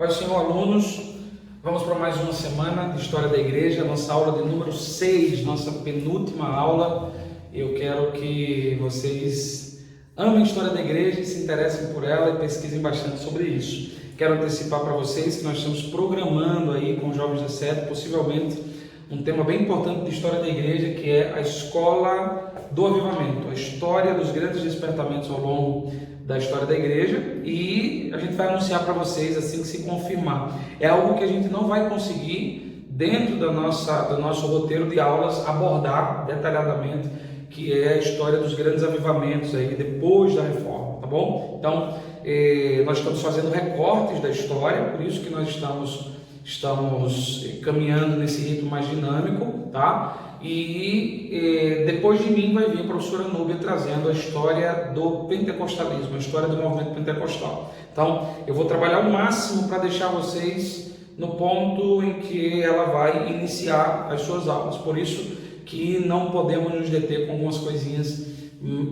Pai Senhor, alunos, vamos para mais uma semana de História da Igreja, nossa aula de número 6, nossa penúltima aula. Eu quero que vocês amem a História da Igreja, se interessem por ela e pesquisem bastante sobre isso. Quero antecipar para vocês que nós estamos programando aí com os jovens da sede, possivelmente, um tema bem importante de História da Igreja, que é a Escola do Avivamento, a história dos grandes despertamentos ao longo da história da igreja, e a gente vai anunciar para vocês assim que se confirmar. É algo que a gente não vai conseguir, dentro do nosso roteiro de aulas, abordar detalhadamente, que é a história dos grandes avivamentos aí depois da reforma, tá bom? Então, nós estamos fazendo recortes da história, por isso que nós estamos caminhando nesse ritmo mais dinâmico, tá? E depois de mim vai vir a professora Núbia trazendo a história do pentecostalismo, a história do movimento pentecostal. Então, eu vou trabalhar o máximo para deixar vocês no ponto em que ela vai iniciar as suas aulas. Por isso que não podemos nos deter com algumas coisinhas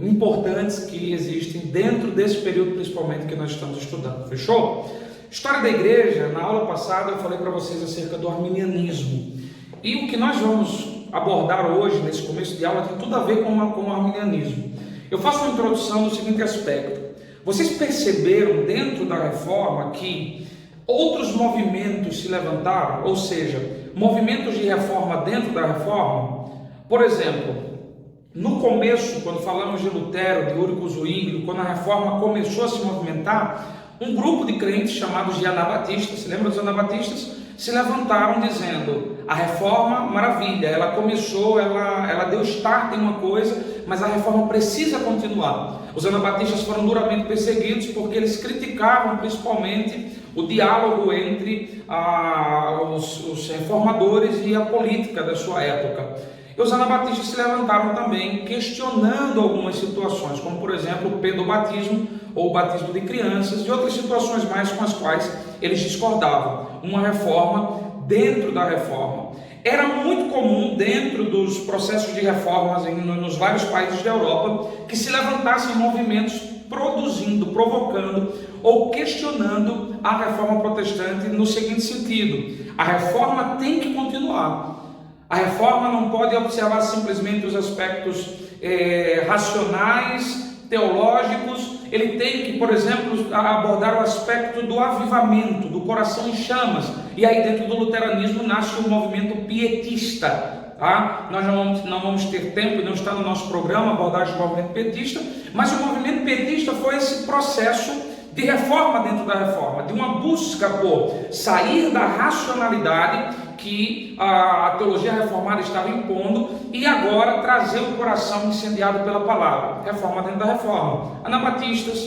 importantes que existem dentro desse período, principalmente, que nós estamos estudando. Fechou? História da igreja, na aula passada eu falei para vocês acerca do arminianismo. E o que nós vamos abordar hoje, nesse começo de aula, tem tudo a ver com o arminianismo. Eu faço uma introdução no seguinte aspecto. Vocês perceberam dentro da reforma que outros movimentos se levantaram? Ou seja, movimentos de reforma dentro da reforma? Por exemplo, no começo, quando falamos de Lutero, de Eurico Zwingli, quando a reforma começou a se movimentar, um grupo de crentes chamados de anabatistas, se lembra dos anabatistas? Se levantaram dizendo: a reforma, maravilha, ela começou, ela deu start em uma coisa, mas a reforma precisa continuar. Os anabatistas foram duramente perseguidos porque eles criticavam principalmente o diálogo entre os reformadores e a política da sua época. E os anabatistas se levantaram também questionando algumas situações, como por exemplo o pedobatismo ou o batismo de crianças e outras situações mais com as quais eles discordavam. Uma reforma dentro da reforma. Era muito comum dentro dos processos de reformas nos vários países da Europa que se levantassem movimentos provocando ou questionando a reforma protestante no seguinte sentido: a reforma tem que continuar. A reforma não pode observar simplesmente os aspectos racionais, teológicos. Ele tem que, por exemplo, abordar o aspecto do avivamento, do coração em chamas. E aí dentro do luteranismo nasce o movimento pietista. Tá? Nós não vamos ter tempo e não está no nosso programa a abordagem do movimento pietista, mas o movimento pietista foi esse processo de reforma dentro da reforma, de uma busca por sair da racionalidade que a teologia reformada estava impondo e agora trazer o coração incendiado pela palavra. Reforma dentro da reforma. Anabatistas,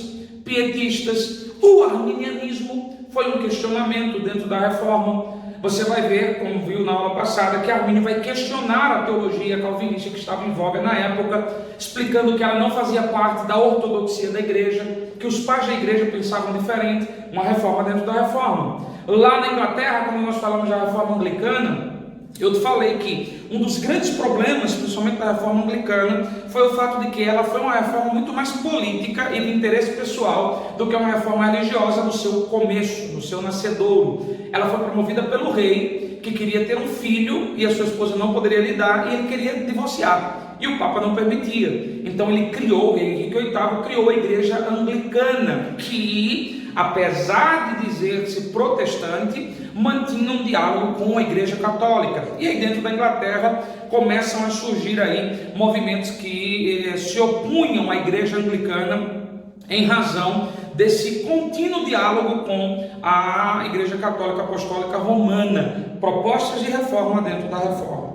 pietistas, o arminianismo foi um questionamento dentro da reforma. Você vai ver, como viu na aula passada, que Armínio vai questionar a teologia calvinista que estava em voga na época, explicando que ela não fazia parte da ortodoxia da igreja, que os pais da igreja pensavam diferente, uma reforma dentro da reforma. Lá na Inglaterra, quando nós falamos da reforma anglicana, eu te falei que um dos grandes problemas, principalmente da reforma anglicana, foi o fato de que ela foi uma reforma muito mais política e de interesse pessoal do que uma reforma religiosa no seu começo, no seu nascedouro. Ela foi promovida pelo rei, que queria ter um filho e a sua esposa não poderia lhe dar, e ele queria divorciar. E o Papa não permitia. Então ele criou, o rei Henrique VIII criou a igreja anglicana, que, apesar de dizer-se protestante, mantinha um diálogo com a igreja católica. E aí dentro da Inglaterra começam a surgir aí movimentos que se opunham à igreja anglicana em razão desse contínuo diálogo com a igreja católica apostólica romana, propostas de reforma dentro da reforma.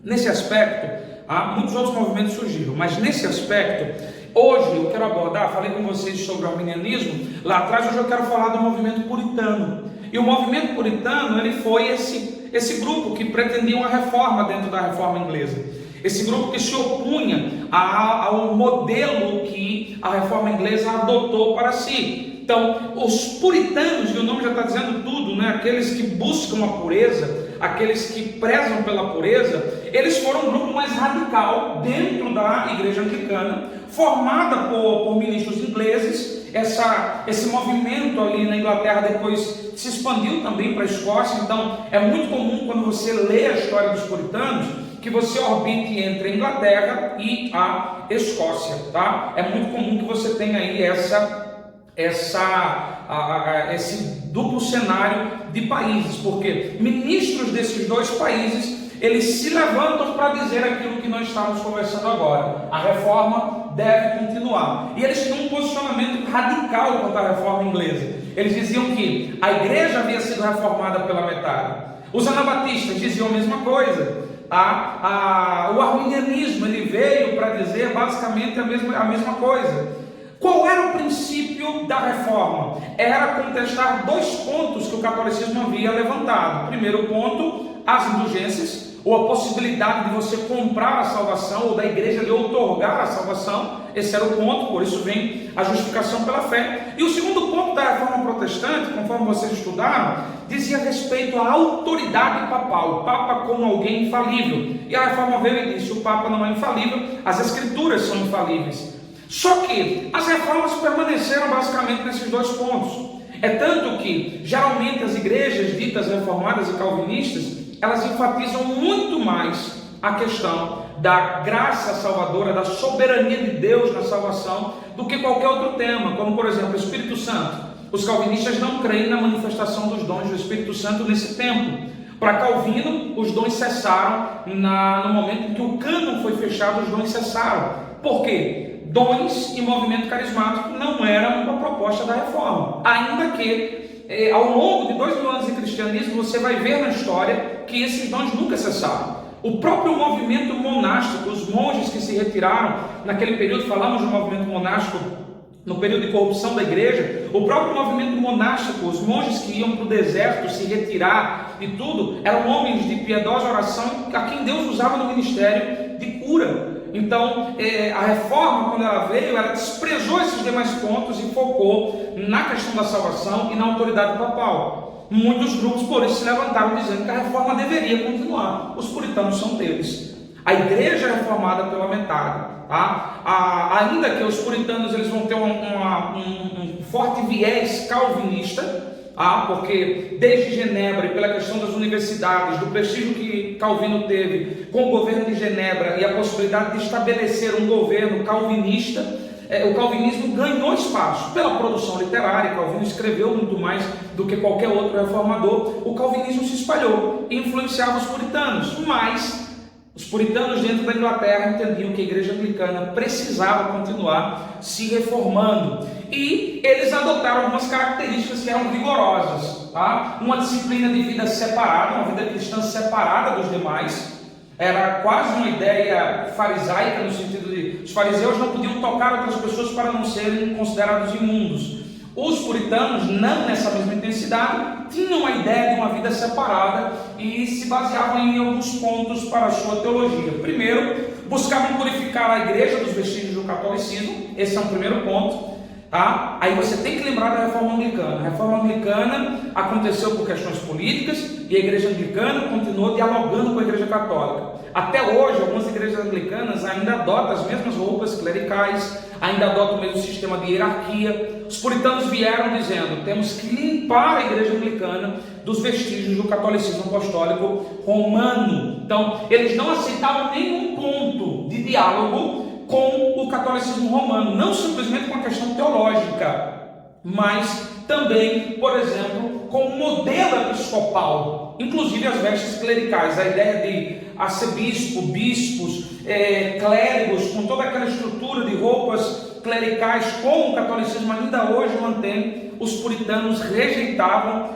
Nesse aspecto, muitos outros movimentos surgiram, mas nesse aspecto, hoje eu quero abordar, falei com vocês sobre o arminianismo, lá atrás hoje eu quero falar do movimento puritano. E o movimento puritano, ele foi esse grupo que pretendia uma reforma dentro da reforma inglesa. Esse grupo que se opunha ao modelo que a reforma inglesa adotou para si. Então, os puritanos, e o nome já está dizendo tudo, né? Aqueles que buscam a pureza, aqueles que prezam pela pureza, eles foram um grupo mais radical dentro da igreja anglicana, formada por ministros ingleses esse movimento ali na Inglaterra depois se expandiu também para a Escócia. Então é muito comum, quando você lê a história dos puritanos, que você orbite entre a Inglaterra e a Escócia, tá? É muito comum que você tenha aí esse duplo cenário de países, porque ministros desses dois países, eles se levantam para dizer aquilo que nós estamos conversando agora: a reforma deve continuar. E eles tinham um posicionamento radical quanto à reforma inglesa. Eles diziam que a igreja havia sido reformada pela metade. Os anabatistas diziam a mesma coisa. O arminianismo, ele veio para dizer basicamente a mesma coisa. Qual era o princípio da reforma? Era contestar dois pontos que o catolicismo havia levantado. Primeiro ponto, as indulgências, ou a possibilidade de você comprar a salvação, ou da igreja lhe outorgar a salvação. Esse era o ponto, por isso vem a justificação pela fé. E o segundo ponto da reforma protestante, conforme vocês estudaram, dizia respeito à autoridade papal, o Papa como alguém infalível. E a reforma veio e disse: o Papa não é infalível, as escrituras são infalíveis. Só que as reformas permaneceram basicamente nesses dois pontos. É tanto que, geralmente, as igrejas ditas reformadas e calvinistas, elas enfatizam muito mais a questão da graça salvadora, da soberania de Deus na salvação, do que qualquer outro tema, como, por exemplo, o Espírito Santo. Os calvinistas não creem na manifestação dos dons do Espírito Santo nesse tempo. Para Calvino, os dons cessaram no momento em que o cânon foi fechado, os dons cessaram. Por quê? Dons e movimento carismático não eram uma proposta da reforma, ainda que ao longo de 2000 anos de cristianismo você vai ver na história que esses dons nunca cessaram. O próprio movimento monástico, os monges que se retiraram naquele período, falamos do movimento monástico no período de corrupção da igreja, o próprio movimento monástico, os monges que iam para o deserto se retirar e tudo, eram homens de piedosa oração a quem Deus usava no ministério de cura. Então, a reforma, quando ela veio, ela desprezou esses demais pontos e focou na questão da salvação e na autoridade papal. Muitos grupos, por isso, se levantaram dizendo que a reforma deveria continuar. Os puritanos são deles. A igreja é reformada pela metade. Tá? Ainda que os puritanos eles vão ter um forte viés calvinista, porque desde Genebra e pela questão das universidades, do prestígio que Calvino teve com o governo de Genebra e a possibilidade de estabelecer um governo calvinista, o calvinismo ganhou espaço pela produção literária. Calvino escreveu muito mais do que qualquer outro reformador. O calvinismo se espalhou e influenciava os puritanos, mas os puritanos dentro da Inglaterra entendiam que a igreja anglicana precisava continuar se reformando. E eles adotaram algumas características que eram rigorosas. Tá? Uma disciplina de vida separada, uma vida cristã separada dos demais. Era quase uma ideia farisaica, no sentido de os fariseus não podiam tocar outras pessoas para não serem considerados imundos. Os puritanos, não nessa mesma intensidade, tinham a ideia de uma vida separada e se baseavam em alguns pontos para a sua teologia. Primeiro, buscavam purificar a igreja dos vestígios do catolicismo. Esse é um primeiro ponto. Tá? Aí você tem que lembrar da reforma anglicana. A reforma anglicana aconteceu por questões políticas e a igreja anglicana continuou dialogando com a igreja católica. Até hoje, algumas igrejas anglicanas ainda adotam as mesmas roupas clericais, ainda adotam o mesmo sistema de hierarquia. Os puritanos vieram dizendo: temos que limpar a igreja anglicana dos vestígios do catolicismo apostólico romano. Então, eles não aceitavam nenhum ponto de diálogo com o catolicismo romano, não simplesmente com a questão teológica, mas também, por exemplo, com o modelo episcopal, inclusive as vestes clericais, a ideia de arcebispo, bispos, clérigos, com toda aquela estrutura de roupas clericais, como o catolicismo ainda hoje mantém, os puritanos rejeitavam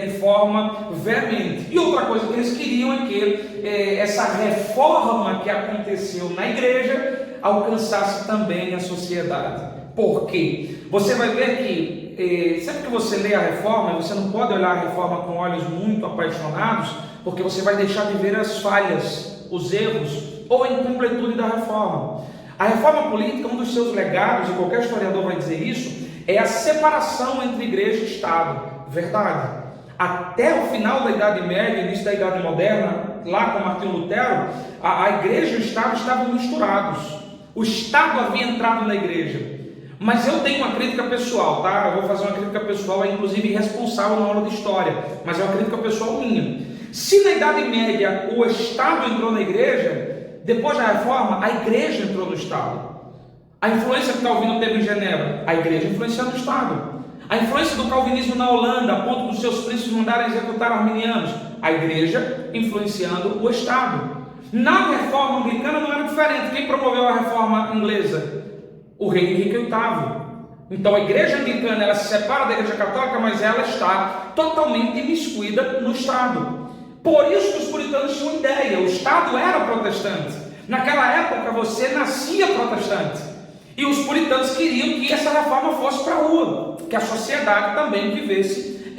de forma veemente. E outra coisa que eles queriam é que essa reforma que aconteceu na igreja alcançasse também a sociedade. Por quê? Você vai ver que sempre que você lê a reforma, você não pode olhar a reforma com olhos muito apaixonados, porque você vai deixar de ver as falhas, os erros ou a incompletude da reforma. A reforma política, um dos seus legados, e qualquer historiador vai dizer isso, é a separação entre igreja e Estado. Verdade. Até o final da Idade Média, início da Idade Moderna, lá com Martinho Lutero, a igreja e o Estado estavam misturados. O Estado havia entrado na igreja, Mas eu tenho uma crítica pessoal, tá? Eu vou fazer uma crítica pessoal, inclusive irresponsável na aula de história, mas é uma crítica pessoal minha. Se na Idade Média o Estado entrou na igreja, depois da Reforma, a igreja entrou no Estado. A influência que Calvino teve em Genebra, a igreja influenciando o Estado. A influência do calvinismo na Holanda, a ponto dos seus príncipes mandarem executar arminianos, a igreja influenciando o Estado. Na reforma anglicana não era diferente. Quem promoveu a reforma inglesa? O rei Henrique VIII. Então a igreja anglicana ela se separa da igreja católica, mas ela está totalmente imiscuída no Estado. Por isso que os puritanos tinham ideia, o Estado era protestante. Naquela época você nascia protestante. E os puritanos queriam que essa reforma fosse para a rua, que a sociedade também vivesse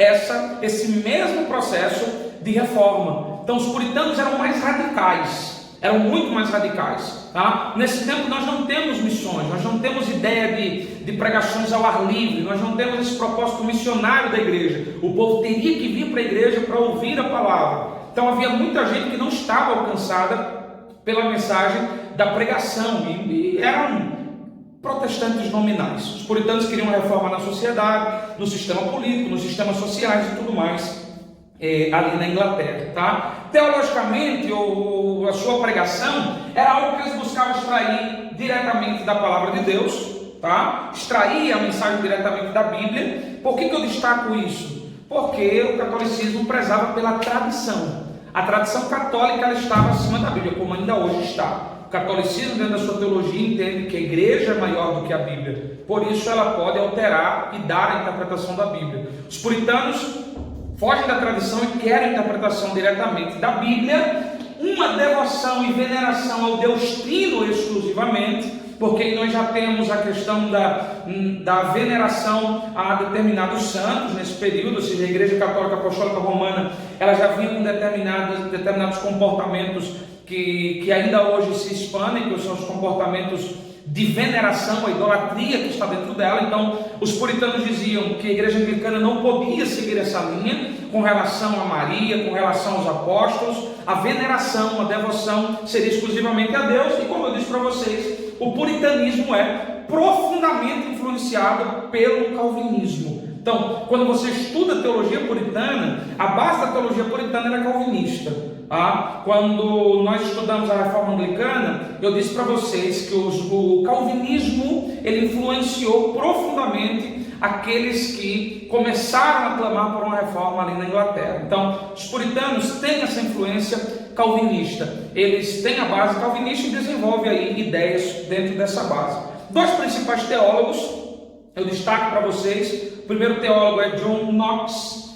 esse mesmo processo de reforma. Então os puritanos eram mais radicais, eram muito mais radicais. Tá? Nesse tempo nós não temos missões, nós não temos ideia de pregações ao ar livre, nós não temos esse propósito missionário da igreja. O povo teria que vir para a igreja para ouvir a palavra. Então havia muita gente que não estava alcançada pela mensagem da pregação, e eram protestantes nominais. Os puritanos queriam uma reforma na sociedade, no sistema político, nos sistemas sociais e tudo mais, ali na Inglaterra. Tá? Teologicamente, a sua pregação era algo que eles buscavam extrair diretamente da palavra de Deus, tá? Extrair a mensagem diretamente da Bíblia. Por que eu destaco isso? Porque o catolicismo prezava pela tradição. A tradição católica ela estava acima da Bíblia, como ainda hoje está. O catolicismo, dentro da sua teologia, entende que a igreja é maior do que a Bíblia. Por isso ela pode alterar e dar a interpretação da Bíblia. Os puritanos fogem da tradição e querem a interpretação diretamente da Bíblia, uma devoção e veneração ao Deus Trino exclusivamente, porque nós já temos a questão da veneração a determinados santos nesse período, ou seja, a Igreja Católica Apostólica Romana ela já vinha com determinados comportamentos que ainda hoje se expandem, que são os comportamentos de veneração, a idolatria que está dentro dela. Então os puritanos diziam que a igreja anglicana não podia seguir essa linha com relação a Maria, com relação aos apóstolos. A veneração, a devoção seria exclusivamente a Deus, e como eu disse para vocês, o puritanismo é profundamente influenciado pelo calvinismo. Então, quando você estuda a teologia puritana, a base da teologia puritana era calvinista. Quando nós estudamos a reforma anglicana, eu disse para vocês que o calvinismo ele influenciou profundamente aqueles que começaram a clamar por uma reforma ali na Inglaterra. Então, os puritanos têm essa influência calvinista. Eles têm a base calvinista e desenvolvem aí ideias dentro dessa base. Dois principais teólogos, eu destaco para vocês. O primeiro teólogo é John Knox.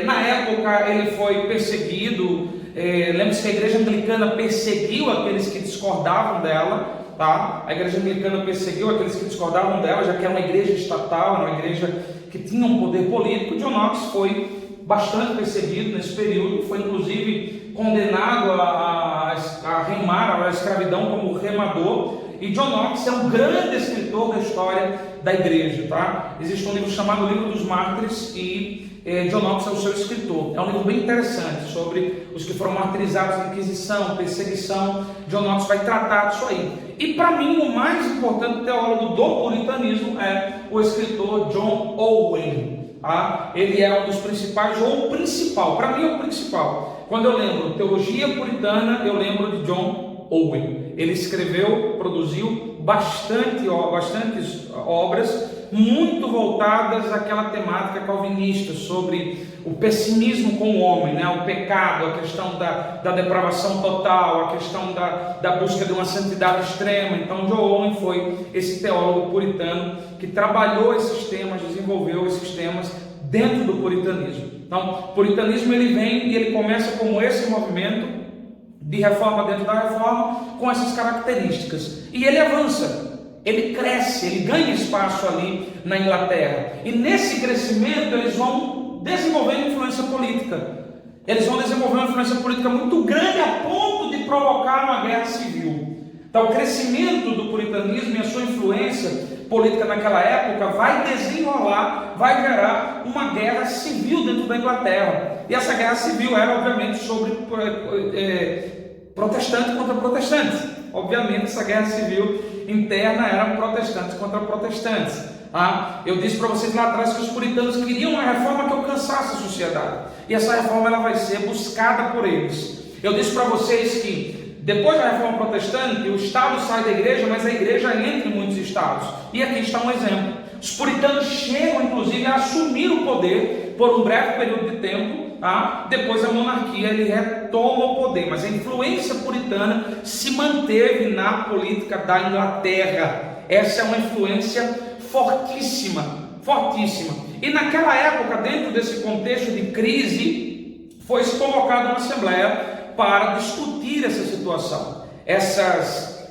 Na época ele foi perseguido. Lembre-se que a igreja anglicana perseguiu aqueles que discordavam dela. Tá? A igreja anglicana perseguiu aqueles que discordavam dela, já que era uma igreja estatal, era uma igreja que tinha um poder político. John Knox foi bastante perseguido nesse período, foi inclusive condenado a remar a escravidão como remador. E John Knox é um grande escritor da história da igreja. Tá? Existe um livro chamado Livro dos Mártires e John Knox é o seu escritor. É um livro bem interessante sobre os que foram martirizados na Inquisição, perseguição. John Knox vai tratar disso aí. E para mim o mais importante teólogo do puritanismo é o escritor John Owen. Ele é um dos principais, ou o principal, para mim é o principal. Quando eu lembro teologia puritana, eu lembro de John Owen. Ele escreveu, produziu bastantes obras muito voltadas àquela temática calvinista sobre o pessimismo com o homem, né? O pecado, a questão da depravação total, a questão da busca de uma santidade extrema. Então John Owen foi esse teólogo puritano que trabalhou esses temas, desenvolveu esses temas dentro do puritanismo. Então o puritanismo ele vem e ele começa como esse movimento de reforma dentro da reforma, com essas características, e ele avança, ele cresce, ele ganha espaço ali na Inglaterra, e nesse crescimento eles vão desenvolver influência política, eles vão desenvolver uma influência política muito grande a ponto de provocar uma guerra civil. Então o crescimento do puritanismo e a sua influência política naquela época vai desenrolar, vai gerar uma guerra civil dentro da Inglaterra, e essa guerra civil era obviamente sobre protestante contra protestante. Obviamente essa guerra civil interna eram protestantes contra protestantes. Eu disse para vocês lá atrás que os puritanos queriam uma reforma que alcançasse a sociedade, e essa reforma ela vai ser buscada por eles. Eu disse para vocês que depois da reforma protestante, o Estado sai da igreja, mas a igreja entra em muitos estados, e aqui está um exemplo. Os puritanos chegam inclusive a assumir o poder por um breve período de tempo. Depois a monarquia ele retoma o poder, mas a influência puritana se manteve na política da Inglaterra. Essa é uma influência fortíssima, fortíssima. E naquela época, dentro desse contexto de crise, foi-se convocada uma assembleia para discutir essa situação.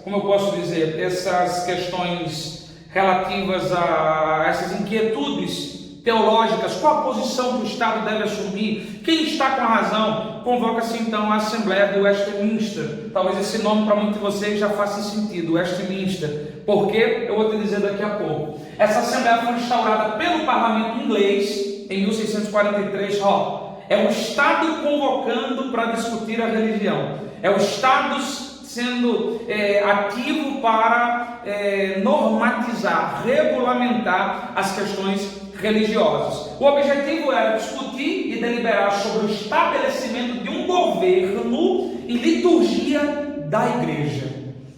Como eu posso dizer, essas questões relativas a essas inquietudes teológicas, qual a posição que o Estado deve assumir, quem está com a razão. Convoca-se então a Assembleia de Westminster. Talvez esse nome para muitos de vocês já faça sentido, Westminster. Por quê? Eu vou te dizer daqui a pouco. Essa Assembleia foi instaurada pelo Parlamento inglês em 1643. É o Estado convocando para discutir a religião. É o Estado sendo ativo para normatizar, regulamentar as questões religiosas. O objetivo era discutir e deliberar sobre o estabelecimento de um governo e liturgia da igreja.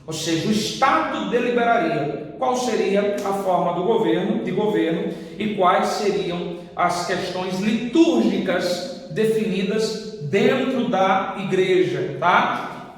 Ou seja, o Estado deliberaria qual seria a forma de governo e quais seriam as questões litúrgicas definidas dentro da igreja,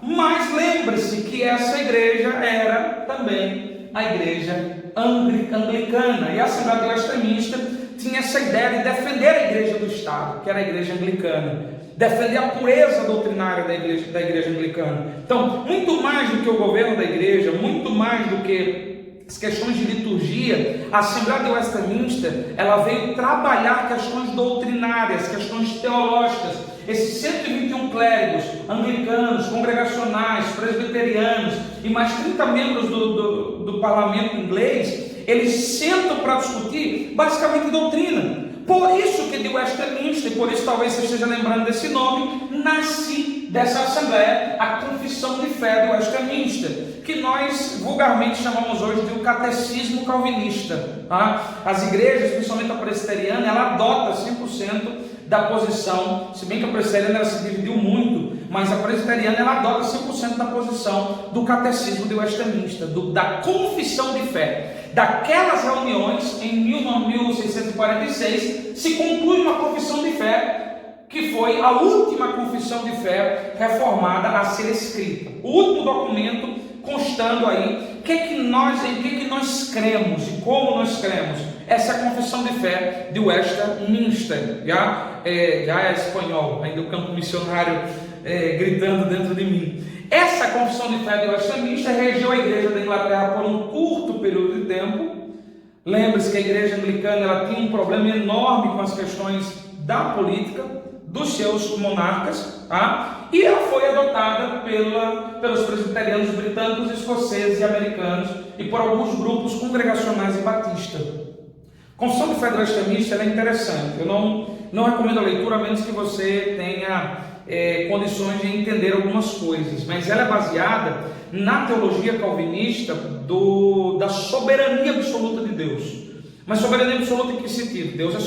Mas lembre-se que essa igreja era também a igreja anglicana, e a Assembleia de Westminster tinha essa ideia de defender a igreja do Estado, que era a igreja anglicana, defender a pureza doutrinária da igreja anglicana. Então, muito mais do que o governo da igreja, muito mais do que as questões de liturgia, a Assembleia de Westminster, ela veio trabalhar questões doutrinárias, questões teológicas. Esses 121 clérigos anglicanos, congregacionais, presbiterianos e mais 30 membros do parlamento inglês, eles sentam para discutir basicamente doutrina. Por isso que de Westminster, por isso talvez você esteja lembrando desse nome, nasce dessa assembleia a Confissão de Fé de Westminster, que nós vulgarmente chamamos hoje de o catecismo calvinista. As igrejas, principalmente a presbiteriana, ela adota 100% da posição, se bem que a presbiteriana ela se dividiu muito, mas a presbiteriana ela adota 100% da posição do catecismo de Westminster, da confissão de fé. Daquelas reuniões, em 1646, se conclui uma confissão de fé, que foi a última confissão de fé reformada a ser escrita. O último documento constando aí em que nós cremos e como nós cremos. Essa é a confissão de fé de Westminster. Já é espanhol, ainda o campo missionário gritando dentro de mim. Essa confissão de fé de Westminster regeu a igreja da Inglaterra por um curto período de tempo. Lembre-se que a igreja anglicana ela tinha um problema enorme com as questões da política dos seus monarcas, e ela foi adotada pelos presbiterianos britânicos, escoceses e americanos e por alguns grupos congregacionais e batistas. A Confissão de Fé de Westminster é interessante. Eu não recomendo a leitura a menos que você tenha condições de entender algumas coisas, mas ela é baseada na teologia calvinista da soberania absoluta de Deus. Mas soberania absoluta em que sentido? Deus é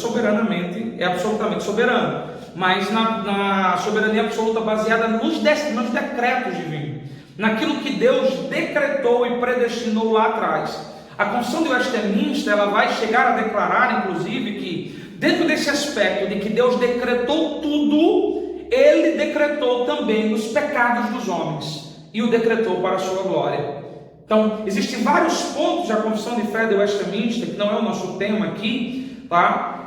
absolutamente soberano, mas na soberania absoluta baseada nos decretos divinos, naquilo que Deus decretou e predestinou lá atrás. A Confissão de Westminster ela vai chegar a declarar, inclusive, que dentro desse aspecto de que Deus decretou tudo, Ele decretou também os pecados dos homens e o decretou para a sua glória. Então, existem vários pontos da Confissão de Fé de Westminster, que não é o nosso tema aqui,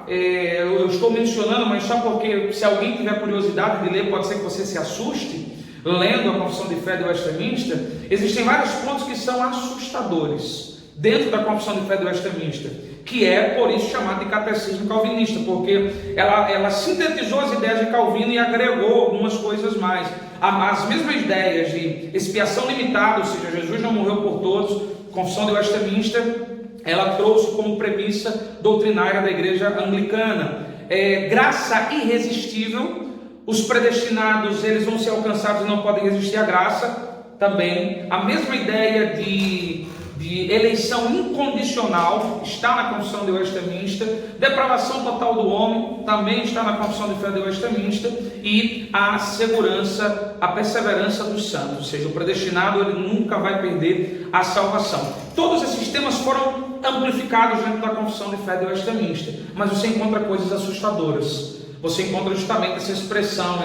eu estou mencionando, mas só porque se alguém tiver curiosidade de ler, pode ser que você se assuste, lendo a Confissão de Fé de Westminster. Existem vários pontos que são assustadores dentro da Confissão de Fé de Westminster, que é por isso chamado de catecismo calvinista, porque ela sintetizou as ideias de Calvino e agregou algumas coisas mais. As mesmas ideias de expiação limitada, ou seja, Jesus não morreu por todos, a Confissão de Westminster, ela trouxe como premissa doutrinária da igreja anglicana. Graça irresistível, os predestinados eles vão ser alcançados e não podem resistir à graça, também. A mesma ideia de de eleição incondicional, está na Confissão de Westminster. Depravação total do homem, também está na Confissão de Fé de Westminster. E a segurança, a perseverança dos santos, ou seja, o predestinado ele nunca vai perder a salvação. Todos esses temas foram amplificados dentro da Confissão de Fé de Westminster, mas você encontra coisas assustadoras. Você encontra justamente essa expressão,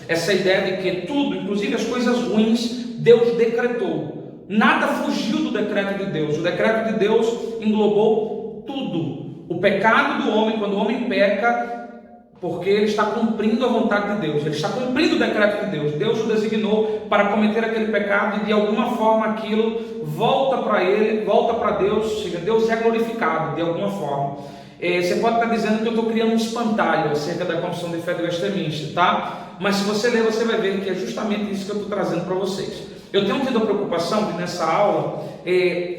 essa ideia de que tudo, inclusive as coisas ruins, Deus decretou. Nada fugiu do decreto de Deus. O decreto de Deus englobou tudo. O pecado do homem, quando o homem peca, porque ele está cumprindo a vontade de Deus, ele está cumprindo o decreto de Deus. Deus o designou para cometer aquele pecado e de alguma forma aquilo volta para ele, volta para Deus, ou seja, Deus é glorificado de alguma forma. Você pode estar dizendo que eu estou criando um espantalho acerca da Confissão de Fé de Westminster, tá? Mas se você ler, você vai ver que é justamente isso que eu estou trazendo para vocês. Eu tenho tido a preocupação de nessa aula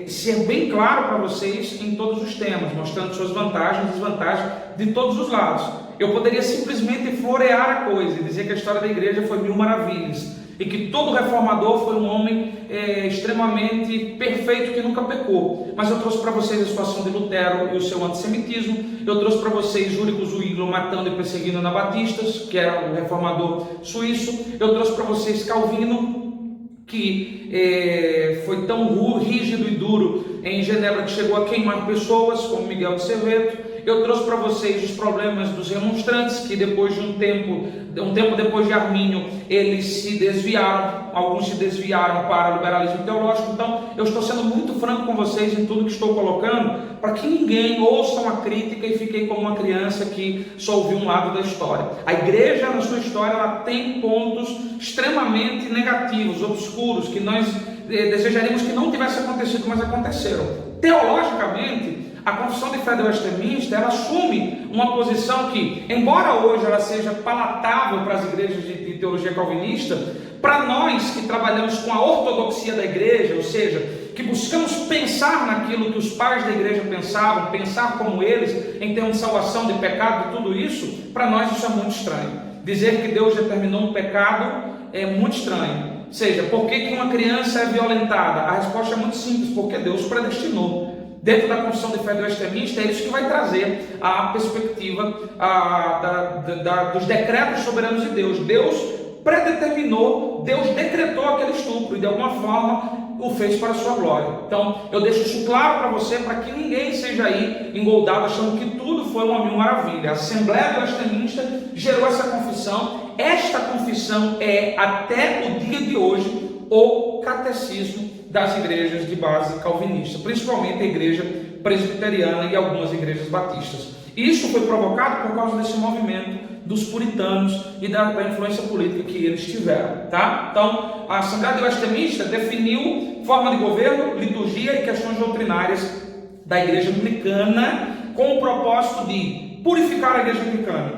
ser bem claro para vocês em todos os temas, mostrando suas vantagens e desvantagens de todos os lados. Eu poderia simplesmente florear a coisa e dizer que a história da igreja foi mil maravilhas e que todo reformador foi um homem extremamente perfeito que nunca pecou. Mas eu trouxe para vocês a situação de Lutero e o seu antissemitismo. Eu trouxe para vocês Ulrico Zwinglio matando e perseguindo anabatistas, que era o reformador suíço. Eu trouxe para vocês Calvino, que foi tão rígido e duro em Genebra que chegou a queimar pessoas, como Miguel de Serveto. Eu trouxe para vocês os problemas dos remonstrantes, que depois de um tempo depois de Armínio, eles se desviaram, alguns se desviaram para o liberalismo teológico. Então, eu estou sendo muito franco com vocês em tudo que estou colocando, para que ninguém ouça uma crítica e fique como uma criança que só ouviu um lado da história. A igreja, na sua história, ela tem pontos extremamente negativos, obscuros, que nós desejaríamos que não tivesse acontecido, mas aconteceram. Teologicamente, a Confissão de Fé de Westminster, ela assume uma posição que, embora hoje ela seja palatável para as igrejas de teologia calvinista, para nós que trabalhamos com a ortodoxia da igreja, ou seja, que buscamos pensar naquilo que os pais da igreja pensavam, pensar como eles, em termos de salvação, de pecado, de tudo isso, para nós isso é muito estranho. Dizer que Deus determinou um pecado é muito estranho. Ou seja, por que uma criança é violentada? A resposta é muito simples, porque Deus predestinou. Dentro da Confissão de Fé de Westminster, é isso que vai trazer a perspectiva dos decretos soberanos de Deus. Deus predeterminou, Deus decretou aquele estupro e de alguma forma o fez para a sua glória. Então, eu deixo isso claro para você, para que ninguém seja aí engoldado achando que tudo foi uma mil maravilha. A Assembleia de Westminster gerou essa confissão. Esta confissão é, até o dia de hoje, o catecismo das igrejas de base calvinista, principalmente a igreja presbiteriana e algumas igrejas batistas. Isso foi provocado por causa desse movimento dos puritanos e da influência política que eles tiveram, tá? Então, a Assembleia de Westminster definiu forma de governo, liturgia e questões doutrinárias da igreja anglicana com o propósito de purificar a igreja anglicana.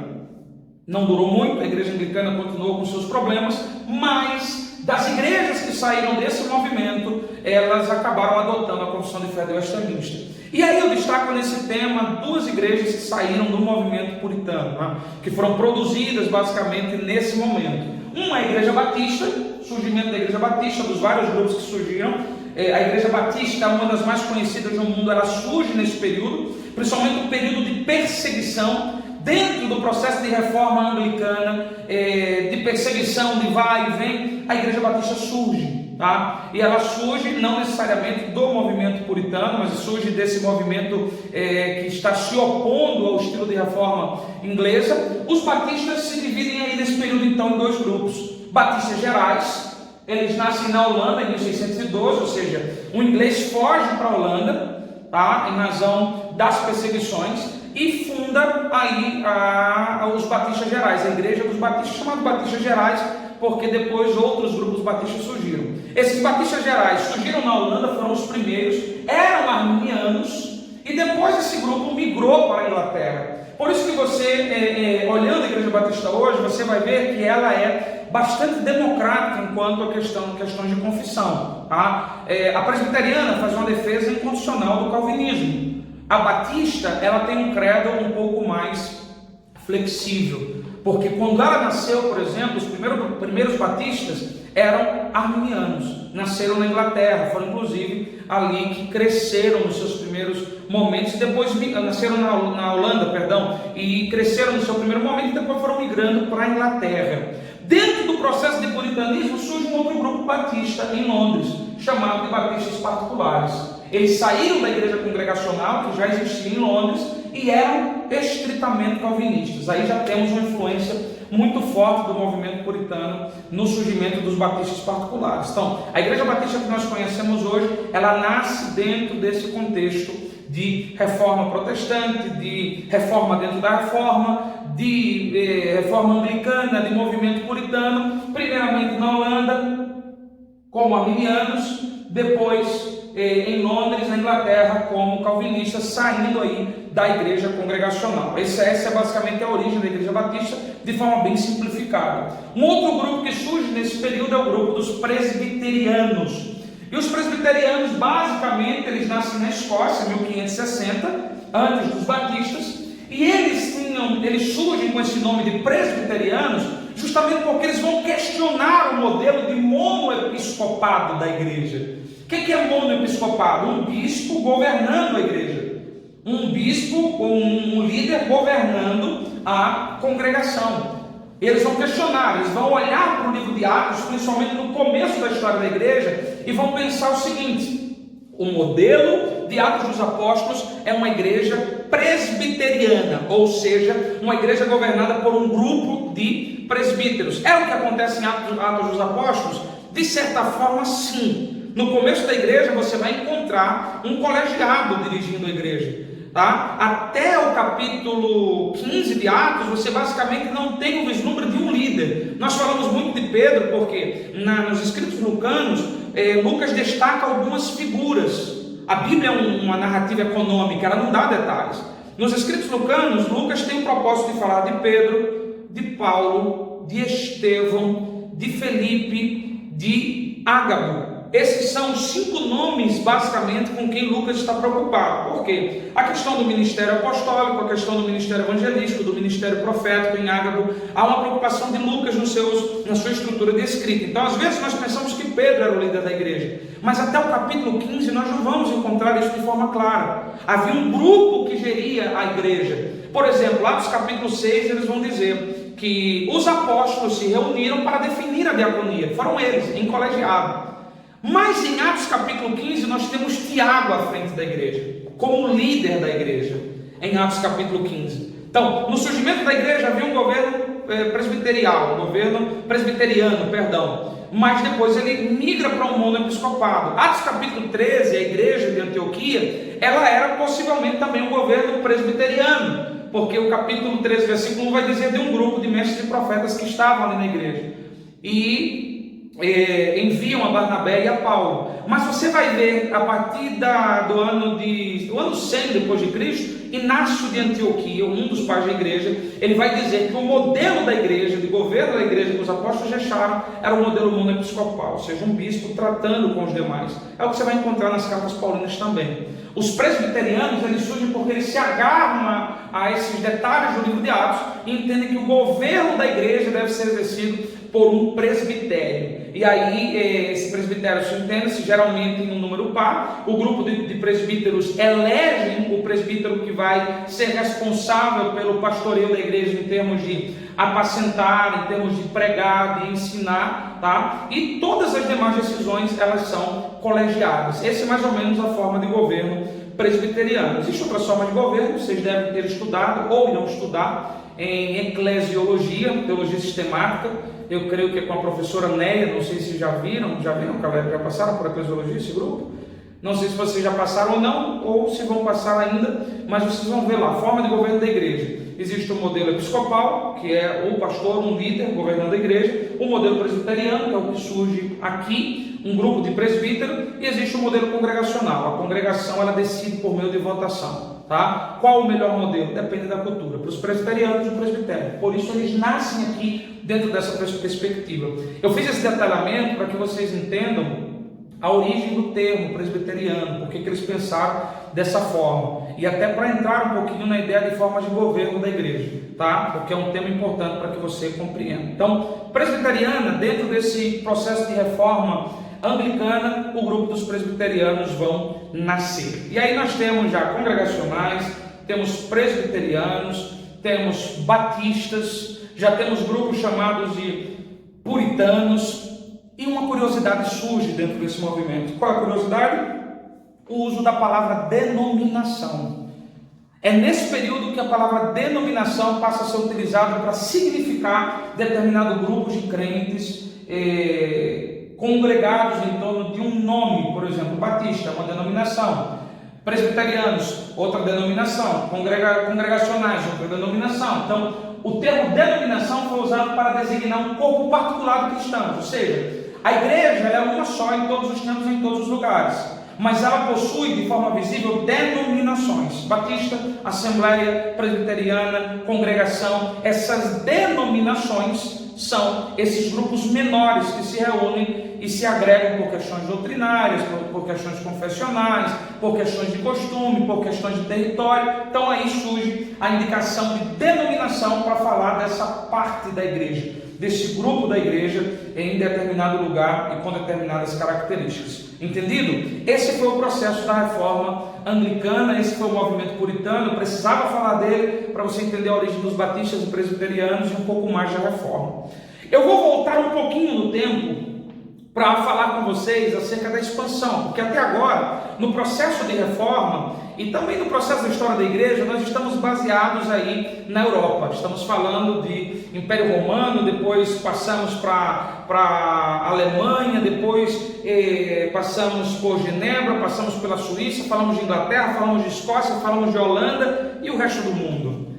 Não durou muito, a igreja anglicana continuou com seus problemas, mas das igrejas que saíram desse movimento, elas acabaram adotando a Confissão de Fé de Westminster. E aí eu destaco nesse tema duas igrejas que saíram do movimento puritano, né? Que foram produzidas basicamente nesse momento. Uma é a Igreja Batista, surgimento da Igreja Batista, dos vários grupos que surgiram. A Igreja Batista é uma das mais conhecidas no mundo, ela surge nesse período, principalmente o período de perseguição, dentro do processo de reforma anglicana, de perseguição, de vai e vem, a Igreja Batista surge, tá? E ela surge não necessariamente do movimento puritano, mas surge desse movimento que está se opondo ao estilo de reforma inglesa. Os batistas se dividem aí nesse período então em dois grupos: batistas gerais, eles nascem na Holanda em 1612, ou seja, o inglês foge para a Holanda, tá? Em razão das perseguições, e funda aí os batistas gerais, a igreja dos batistas, chamada batistas gerais, porque depois outros grupos batistas surgiram. Esses batistas gerais surgiram na Holanda, foram os primeiros, eram arminianos, e depois esse grupo migrou para a Inglaterra. Por isso que você, olhando a Igreja Batista hoje, você vai ver que ela é bastante democrática enquanto a questões de confissão, tá? A presbiteriana faz uma defesa incondicional do calvinismo. A batista, ela tem um credo um pouco mais flexível. Porque quando ela nasceu, por exemplo, os primeiros batistas eram arminianos, nasceram na Inglaterra, foram inclusive ali que cresceram nos seus primeiros momentos, e depois nasceram na Holanda, perdão, e cresceram no seu primeiro momento e depois foram migrando para a Inglaterra. Dentro do processo de puritanismo surge um outro grupo batista em Londres, chamado de batistas particulares. Eles saíram da igreja congregacional, que já existia em Londres, e eram estritamente calvinistas. Aí já temos uma influência muito forte do movimento puritano no surgimento dos batistas particulares. Então, a igreja batista que nós conhecemos hoje, ela nasce dentro desse contexto de reforma protestante, de reforma dentro da reforma, de reforma anglicana, de movimento puritano, primeiramente na Holanda, como arminianos, depois em Londres, na Inglaterra, como calvinistas, saindo aí da igreja congregacional. Essa é basicamente a origem da igreja batista, de forma bem simplificada. Um outro grupo que surge nesse período é o grupo dos presbiterianos. E os presbiterianos, basicamente, eles nascem na Escócia, 1560, antes dos batistas, e eles surgem com esse nome de presbiterianos, justamente porque eles vão questionar o modelo de monoepiscopado da igreja. O que é monoepiscopado? Um bispo governando a igreja. Um bispo, um líder governando a congregação. Eles vão questionar, eles vão olhar para o livro de Atos, principalmente no começo da história da igreja, e vão pensar o seguinte: o modelo de Atos dos Apóstolos é uma igreja presbiteriana, ou seja, uma igreja governada por um grupo de presbíteros. É o que acontece em Atos dos Apóstolos? De certa forma, sim. No começo da igreja você vai encontrar um colegiado dirigindo a igreja, tá? Até o capítulo 15 de Atos você basicamente não tem o vislumbre de um líder. Nós falamos muito de Pedro porque nos escritos lucanos, Lucas destaca algumas figuras. A Bíblia é uma narrativa econômica, ela não dá detalhes. Nos escritos lucanos, Lucas tem o propósito de falar de Pedro, de Paulo, de Estevão, de Felipe, de Ágabo. Esses são os 5 nomes, basicamente, com quem Lucas está preocupado. Por quê? A questão do ministério apostólico, a questão do ministério evangelístico, do ministério profético em Ágabo, há uma preocupação de Lucas na sua estrutura de escrita. Então, às vezes, nós pensamos que Pedro era o líder da igreja, mas até o capítulo 15 nós não vamos encontrar isso de forma clara. Havia um grupo que geria a igreja. Por exemplo, lá nos capítulo 6, eles vão dizer que os apóstolos se reuniram para definir a diaconia. Foram eles, em colegiado. Mas em Atos capítulo 15 nós temos Tiago à frente da igreja, como líder da igreja, em Atos capítulo 15. Então, no surgimento da igreja havia um governo presbiteriano, mas depois ele migra para um monoepiscopado. Atos capítulo 13, a igreja de Antioquia, ela era possivelmente também um governo presbiteriano, porque o capítulo 13, versículo 1 vai dizer de um grupo de mestres e profetas que estavam ali na igreja. E enviam a Barnabé e a Paulo. Mas você vai ver a partir do ano 100 depois de Cristo, Inácio de Antioquia, um dos pais da igreja, ele vai dizer que o modelo da igreja, de governo da igreja que os apóstolos deixaram, era o modelo monoepiscopal, ou seja, um bispo tratando com os demais. É o que você vai encontrar nas cartas paulinas também. Os presbiterianos, eles surgem porque eles se agarram a esses detalhes do livro de Atos e entendem que o governo da igreja deve ser exercido por um presbitério. E aí esse presbitério se entende-se geralmente em um número par. O grupo de presbíteros elegem o presbítero que vai ser responsável pelo pastoreio da igreja em termos de apacentar, em termos de pregar, de ensinar, tá? E todas as demais decisões, elas são colegiadas. Essa é mais ou menos a forma de governo presbiteriano. Existe outra forma de governo, vocês devem ter estudado ou irão estudar em eclesiologia, teologia sistemática. Eu creio que é com a professora Néia, não sei se já viram, galera? Já passaram por eclesiologia esse grupo? Não sei se vocês já passaram ou não, ou se vão passar ainda, mas vocês vão ver lá, a forma de governo da igreja. Existe o modelo episcopal, que é o pastor, um líder governando a igreja, o modelo presbiteriano, que é o que surge aqui, um grupo de presbítero, e existe o modelo congregacional. A congregação, ela decide por meio de votação, tá? Qual o melhor modelo? Depende da cultura. Para os presbiterianos, o presbitério. Por isso, eles nascem aqui dentro dessa perspectiva. Eu fiz esse detalhamento para que vocês entendam a origem do termo presbiteriano, porque que eles pensaram dessa forma, e até para entrar um pouquinho na ideia de formas de governo da igreja. Então, tá? Porque é um tema importante para que você compreenda. Então, presbiteriana, dentro desse processo de reforma anglicana, o grupo dos presbiterianos vão nascer. E aí nós temos já congregacionais, temos presbiterianos, temos batistas, já temos grupos chamados de puritanos, e uma curiosidade surge dentro desse movimento. Qual é a curiosidade? O uso da palavra denominação. É nesse período que a palavra denominação passa a ser utilizada para significar determinado grupo de crentes congregados em torno de um nome. Por exemplo, batista, uma denominação; presbiterianos, outra denominação; congregacionais, outra denominação. Então, o termo denominação foi usado para designar um corpo particular de cristãos, ou seja, a igreja é uma só em todos os tempos e em todos os lugares, mas ela possui de forma visível denominações: batista, assembleia, presbiteriana, congregação. Essas denominações são esses grupos menores que se reúnem e se agregam por questões doutrinárias, por questões confessionais, por questões de costume, por questões de território. Então aí surge a indicação de denominação para falar dessa parte da igreja, desse grupo da igreja em determinado lugar e com determinadas características. Entendido? Esse foi o processo da reforma anglicana, esse foi o movimento puritano. Eu precisava falar dele para você entender a origem dos batistas e presbiterianos e um pouco mais da reforma. Eu vou voltar um pouquinho no tempo para falar com vocês acerca da expansão, porque até agora, no processo de reforma e também no processo da história da igreja, nós estamos baseados aí na Europa. Estamos falando de Império Romano, depois passamos para a Alemanha, depois passamos por Genebra, passamos pela Suíça, falamos de Inglaterra, falamos de Escócia, falamos de Holanda e o resto do mundo.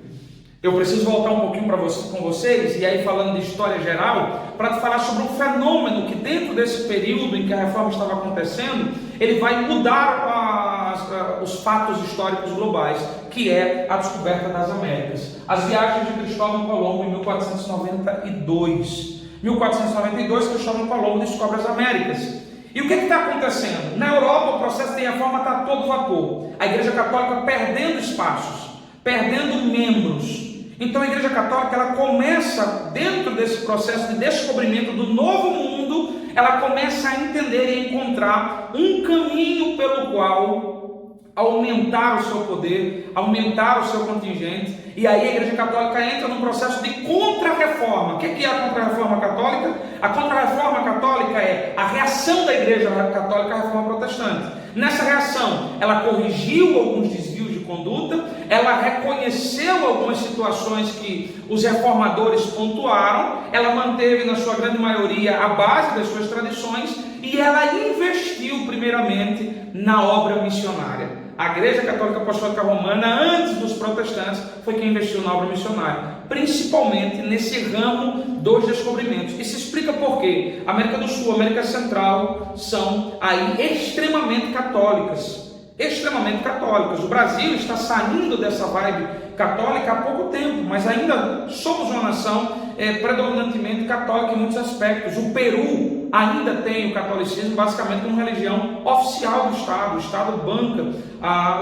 Eu preciso voltar um pouquinho com vocês, e aí falando de história geral, para falar sobre um fenômeno que dentro desse período em que a reforma estava acontecendo, ele vai mudar os fatos históricos globais, que é a descoberta das Américas. As viagens de Cristóvão Colombo em 1492. 1492, Cristóvão Colombo descobre as Américas. E o que está acontecendo? Na Europa, o processo de reforma está a todo vapor. A Igreja Católica perdendo espaços, perdendo membros. Então a Igreja Católica, ela começa, dentro desse processo de descobrimento do novo mundo, ela começa a entender e encontrar um caminho pelo qual aumentar o seu poder, aumentar o seu contingente. E aí a Igreja Católica entra num processo de contra-reforma. O que é a contra-reforma católica? A contra-reforma católica é a reação da Igreja Católica à reforma protestante. Nessa reação, ela corrigiu alguns desvios de conduta, ela reconheceu algumas situações que os reformadores pontuaram, ela manteve na sua grande maioria a base das suas tradições e ela investiu primeiramente na obra missionária. A Igreja Católica Apostólica Romana, antes dos protestantes, foi quem investiu na obra missionária, principalmente nesse ramo dos descobrimentos. E se explica por quê. A América do Sul, a América Central são aí extremamente católicas. Extremamente católicas. O Brasil está saindo dessa vibe católica há pouco tempo, mas ainda somos uma nação predominantemente católica em muitos aspectos. O Peru ainda tem o catolicismo basicamente como religião oficial do Estado. O Estado banca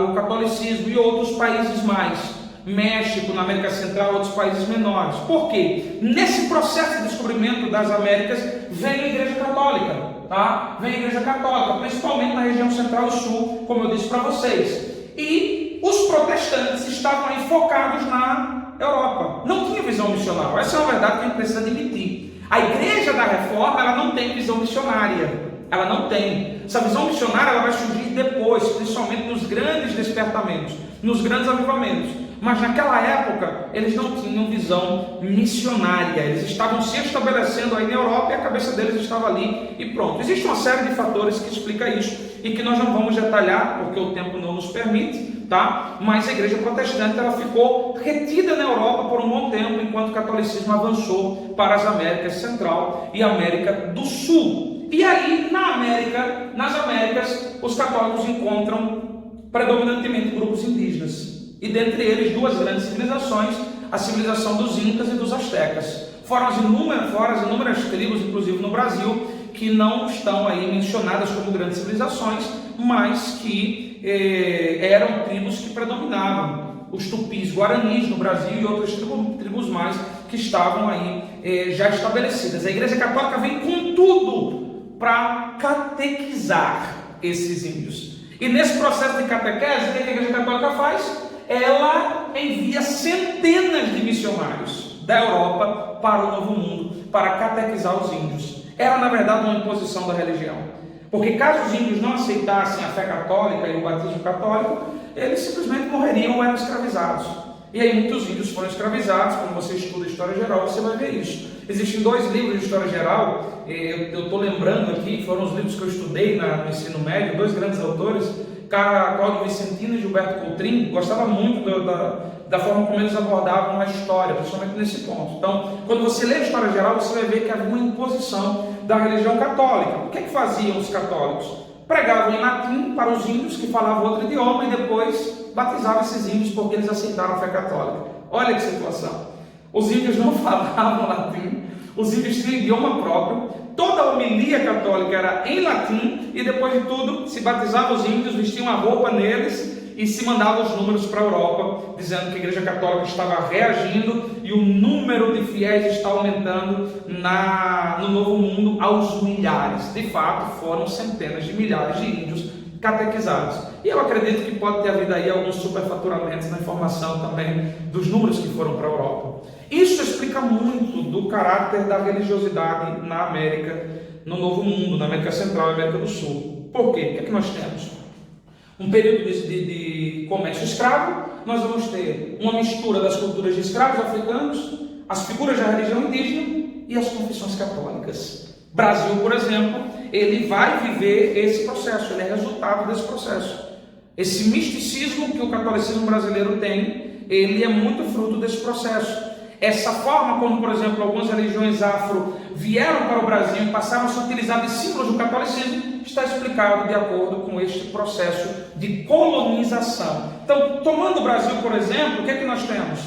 o catolicismo, e outros países mais. México, na América Central, outros países menores. Por quê? Nesse processo de descobrimento das Américas vem a Igreja Católica, tá? Vem a Igreja Católica, principalmente na região Central e Sul, como eu disse para vocês. E os protestantes estavam aí focados na Europa. Não tinha visão missionária. Essa é uma verdade que a gente precisa admitir. A Igreja da Reforma, ela não tem visão missionária. Ela não tem. Essa visão missionária, ela vai surgir depois, principalmente nos grandes despertamentos, nos grandes avivamentos. Mas naquela época, eles não tinham visão missionária. Eles estavam se estabelecendo aí na Europa e a cabeça deles estava ali e pronto. Existe uma série de fatores que explica isso e que nós não vamos detalhar, porque o tempo não nos permite, tá? Mas a igreja protestante, ela ficou retida na Europa por um bom tempo, enquanto o catolicismo avançou para as Américas Central e América do Sul. E aí, nas Américas, os católicos encontram predominantemente grupos indígenas. E dentre eles, duas grandes civilizações, a civilização dos Incas e dos Astecas. Fora as inúmeras tribos, inclusive no Brasil, que não estão aí mencionadas como grandes civilizações, mas que eram tribos que predominavam. os tupis guaranis no Brasil e outras tribos mais que estavam aí já estabelecidas. A Igreja Católica vem com tudo para catequizar esses índios. E nesse processo de catequese, o que a Igreja Católica faz? Ela envia centenas de missionários da Europa para o Novo Mundo, para catequizar os índios. Era, na verdade, uma imposição da religião. Porque caso os índios não aceitassem a fé católica e o batismo católico, eles simplesmente morreriam ou eram escravizados. E aí muitos índios foram escravizados. Quando você estuda História Geral, você vai ver isso. Existem 2 livros de História Geral, eu estou lembrando aqui, foram os livros que eu estudei no ensino médio, 2 grandes autores, Cláudio Vicentino e Gilberto Coutrin. Gostava muito da forma como eles abordavam a história, principalmente nesse ponto. Então, quando você lê a História Geral, você vai ver que havia uma imposição da religião católica. O que é que faziam os católicos? Pregavam em latim para os índios que falavam outro idioma e depois batizavam esses índios porque eles aceitaram a fé católica. Olha que situação. Os índios não falavam latim, os índios tinham idioma próprio, toda a homilia católica era em latim e depois de tudo se batizavam os índios, vestiam a roupa neles e se mandavam os números para a Europa, dizendo que a Igreja Católica estava reagindo e o número de fiéis está aumentando no Novo Mundo aos milhares. De fato, foram centenas de milhares de índios catequizados. E eu acredito que pode ter havido aí alguns superfaturamentos na informação também dos números que foram para a Europa. Isso explica muito do caráter da religiosidade na América, no Novo Mundo, na América Central e América do Sul. Por quê? O que é que nós temos? Um período de comércio escravo, nós vamos ter uma mistura das culturas de escravos africanos, as figuras da religião indígena e as confissões católicas. Brasil, por exemplo, ele vai viver esse processo, ele é resultado desse processo. Esse misticismo que o catolicismo brasileiro tem, ele é muito fruto desse processo. Essa forma como, por exemplo, algumas religiões afro vieram para o Brasil e passaram a se utilizar de símbolos do catolicismo, está explicado de acordo com este processo de colonização. Então, tomando o Brasil, por exemplo, o que é que nós temos?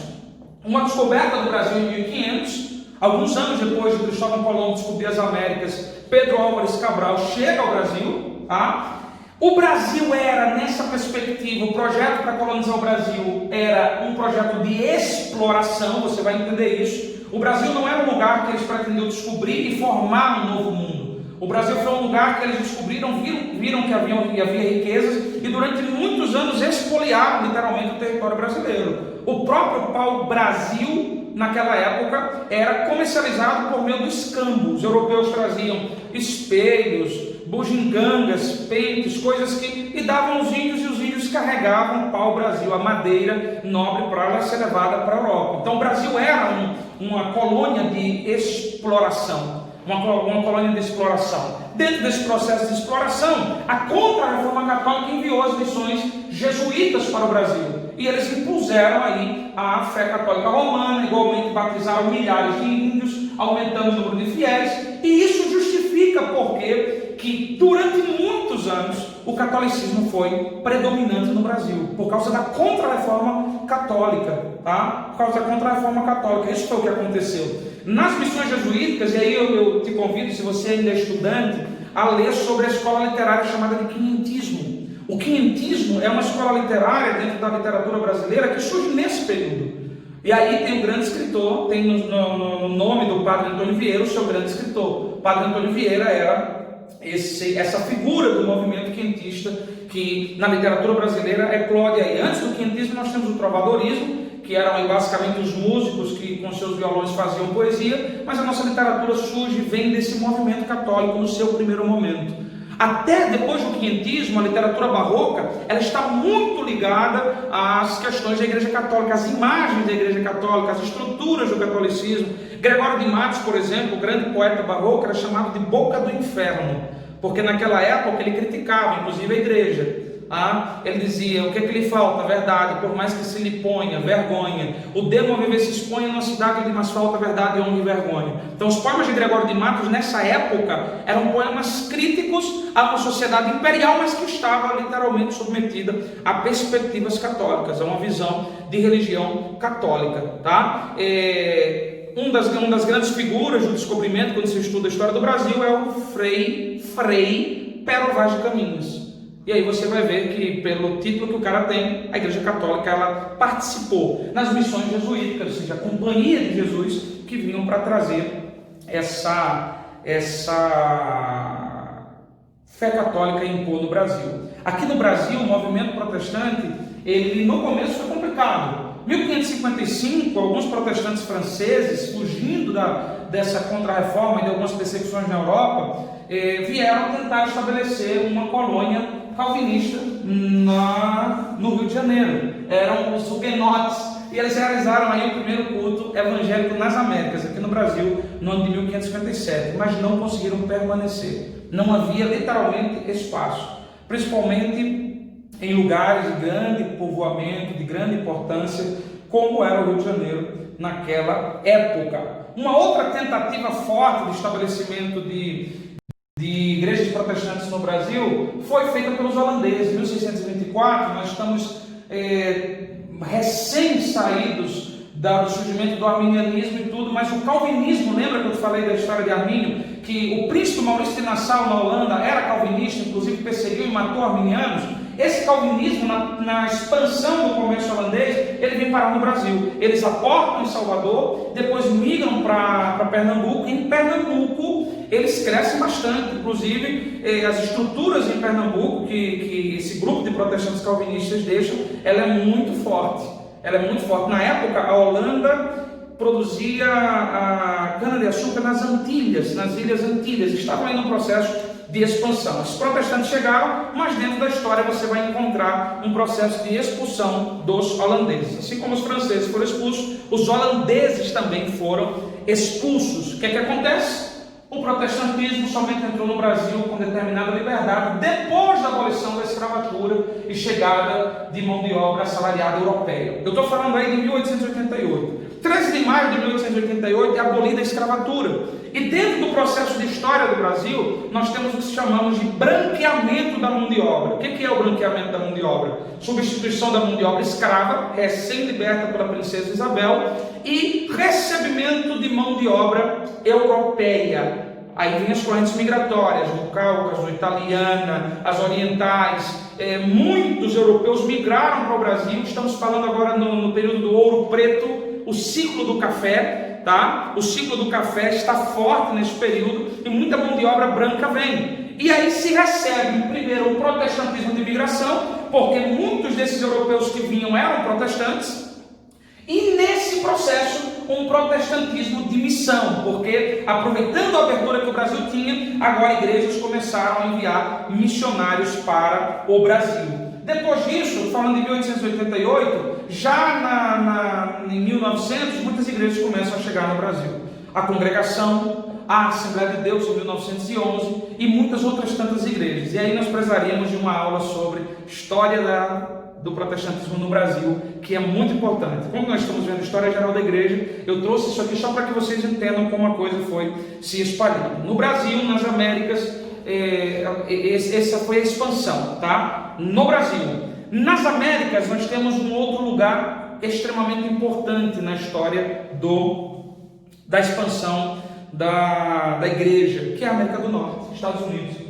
Uma descoberta do Brasil em 1500, alguns anos depois de Cristóvão Colombo descobrir as Américas, Pedro Álvares Cabral chega ao Brasil, tá? O Brasil era, nessa perspectiva, o projeto para colonizar o Brasil era um projeto de exploração, você vai entender isso. O Brasil não era um lugar que eles pretendiam descobrir e formar um novo mundo. O Brasil foi um lugar que eles descobriram, viram que havia riquezas e durante muitos anos expoliaram literalmente o território brasileiro. O próprio pau-brasil, naquela época, era comercializado por meio do escambo. Os europeus traziam espelhos, bugigangas, peitos, coisas que davam aos índios e os índios carregavam o pau-brasil, a madeira nobre, para ela ser levada para a Europa. Então o Brasil era uma colônia de exploração. Uma colônia de exploração. Dentro desse processo de exploração, a Contra-Reforma Católica enviou as missões jesuítas para o Brasil. E eles impuseram aí a fé católica romana, igualmente batizaram milhares de índios, aumentando o número de fiéis. E isso justifica porque que durante muitos anos o catolicismo foi predominante no Brasil, por causa da Contra-Reforma Católica, tá? Por causa da Contra-Reforma Católica, isso foi o que aconteceu. Nas missões jesuíticas, e aí eu te convido, se você ainda é estudante, a ler sobre a escola literária chamada de quinhentismo. O quinhentismo é uma escola literária dentro da literatura brasileira que surge nesse período. E aí tem um grande escritor, tem no nome do Padre Antônio Vieira o seu grande escritor. O Padre Antônio Vieira era essa figura do movimento quintista que na literatura brasileira eclode aí. Antes do quinhentismo nós temos o trovadorismo, que eram basicamente os músicos que com seus violões faziam poesia, mas a nossa literatura surge e vem desse movimento católico no seu primeiro momento. Até depois do quinhentismo, a literatura barroca, ela está muito ligada às questões da Igreja Católica, às imagens da Igreja Católica, às estruturas do catolicismo. Gregório de Matos, por exemplo, o grande poeta barroco, era chamado de Boca do Inferno, porque naquela época ele criticava, inclusive, a Igreja. Ele dizia, o que é que lhe falta? Verdade, por mais que se lhe ponha, vergonha. O demo a viver se expõe numa cidade onde mais falta verdade, honra e vergonha. Então os poemas de Gregório de Matos, nessa época, eram poemas críticos a uma sociedade imperial, mas que estava literalmente submetida a perspectivas católicas, a uma visão de religião católica, tá? Uma das grandes figuras do descobrimento, quando se estuda a história do Brasil, é o Frei Pero Vaz de Caminhas. E aí você vai ver que, pelo título que o cara tem, a Igreja Católica ela participou nas missões jesuíticas, ou seja, a Companhia de Jesus, que vinham para trazer essa fé católica e impor no Brasil. Aqui no Brasil, o movimento protestante, ele no começo foi complicado. 1555, alguns protestantes franceses, fugindo dessa contra-reforma e de algumas perseguições na Europa, vieram tentar estabelecer uma colônia calvinista no Rio de Janeiro. Eram os huguenotes, e eles realizaram aí o primeiro culto evangélico nas Américas, aqui no Brasil, no ano de 1557, mas não conseguiram permanecer. Não havia literalmente espaço, principalmente em lugares de grande povoamento, de grande importância, como era o Rio de Janeiro naquela época. Uma outra tentativa forte de estabelecimento de igrejas protestantes no Brasil foi feita pelos holandeses. Em 1624, nós estamos recém-saídos do surgimento do arminianismo e tudo, mas o calvinismo, lembra que eu falei da história de Armínio, que o príncipe Maurício de Nassau na Holanda era calvinista, inclusive perseguiu e matou arminianos? Esse calvinismo, na expansão do comércio holandês, ele vem parar no Brasil. Eles aportam em Salvador, depois migram para Pernambuco. Em Pernambuco, eles crescem bastante. Inclusive, as estruturas em Pernambuco, que esse grupo de protestantes calvinistas deixam, ela é muito forte. Ela é muito forte. Na época, a Holanda produzia a cana-de-açúcar nas Antilhas, nas Ilhas Antilhas. Estavam aí no processo de expansão. Os protestantes chegaram, mas dentro da história você vai encontrar um processo de expulsão dos holandeses. Assim como os franceses foram expulsos, os holandeses também foram expulsos. O que é que acontece? O protestantismo somente entrou no Brasil com determinada liberdade depois da abolição da escravatura e chegada de mão de obra assalariada europeia. Eu estou falando aí de 1888. 13 de maio de 1888 é abolida a escravatura. E dentro do processo de história do Brasil, nós temos o que chamamos de branqueamento da mão de obra. O que é o branqueamento da mão de obra? Substituição da mão de obra escrava, recém-liberta pela princesa Isabel, e recebimento de mão de obra europeia. Aí vem as correntes migratórias, do Cáucaso, italiana, as orientais. Muitos europeus migraram para o Brasil. Estamos falando agora no período do Ouro Preto, o ciclo do café, tá? O ciclo do café está forte nesse período e muita mão de obra branca vem. E aí se recebe primeiro o protestantismo de imigração, porque muitos desses europeus que vinham eram protestantes, e nesse processo um protestantismo de missão, porque aproveitando a abertura que o Brasil tinha, agora igrejas começaram a enviar missionários para o Brasil. Depois disso, falando em 1888, já em 1900, muitas igrejas começam a chegar no Brasil. A Congregação, a Assembleia de Deus em 1911 e muitas outras tantas igrejas. E aí nós precisaríamos de uma aula sobre história do protestantismo no Brasil, que é muito importante. Como nós estamos vendo a história geral da igreja, eu trouxe isso aqui só para que vocês entendam como a coisa foi se espalhando. No Brasil, nas Américas, essa foi a expansão, tá? No Brasil. Nas Américas, nós temos um outro lugar extremamente importante na história da expansão da igreja, que é a América do Norte, Estados Unidos.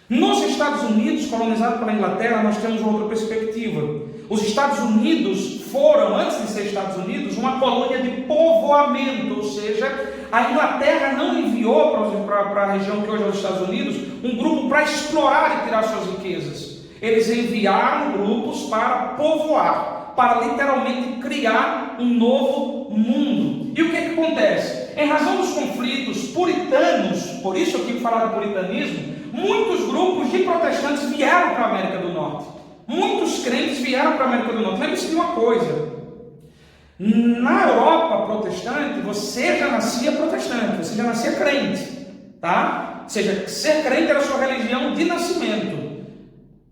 Nos Estados Unidos, colonizado pela Inglaterra, nós temos uma outra perspectiva. Os Estados Unidos foram, antes de ser Estados Unidos, uma colônia de povoamento, ou seja, a Inglaterra não enviou para a região que hoje é os Estados Unidos um grupo para explorar e tirar suas riquezas. Eles enviaram grupos para povoar, para literalmente criar um novo mundo. E o que acontece? Em razão dos conflitos puritanos, por isso eu tive que falar de puritanismo, muitos grupos de protestantes vieram para a América do Norte. Muitos crentes vieram para a América do Norte. Lembre-se de uma coisa: na Europa protestante, você já nascia protestante, você já nascia crente, tá? Ou seja, ser crente era a sua religião de nascimento.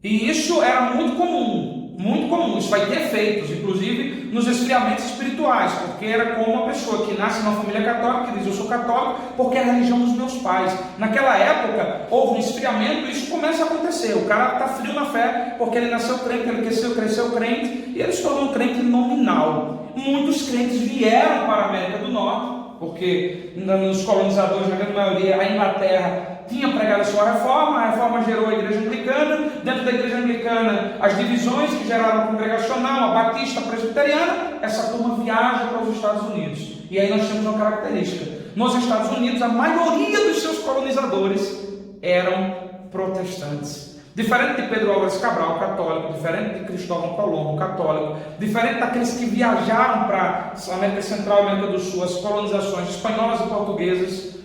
E isso era muito comum, muito comum. Isso vai ter efeitos, inclusive nos esfriamentos espirituais, porque era como uma pessoa que nasce numa família católica, que diz: eu sou católico porque é a religião dos meus pais. Naquela época houve um esfriamento e isso começa a acontecer. O cara está frio na fé porque ele nasceu crente, ele cresceu crente e ele se tornou um crente nominal. Muitos crentes vieram para a América do Norte, porque nos colonizadores, na grande maioria, a Inglaterra tinha pregado a sua reforma, a reforma gerou a igreja anglicana, dentro da igreja anglicana as divisões que geraram a congregacional, a batista, a presbiteriana. Essa turma viaja para os Estados Unidos, e aí nós temos uma característica: nos Estados Unidos a maioria dos seus colonizadores eram protestantes. Diferente de Pedro Álvares Cabral, católico, diferente de Cristóvão Colombo, católico, diferente daqueles que viajaram para a América Central e América do Sul, as colonizações espanholas e portuguesas,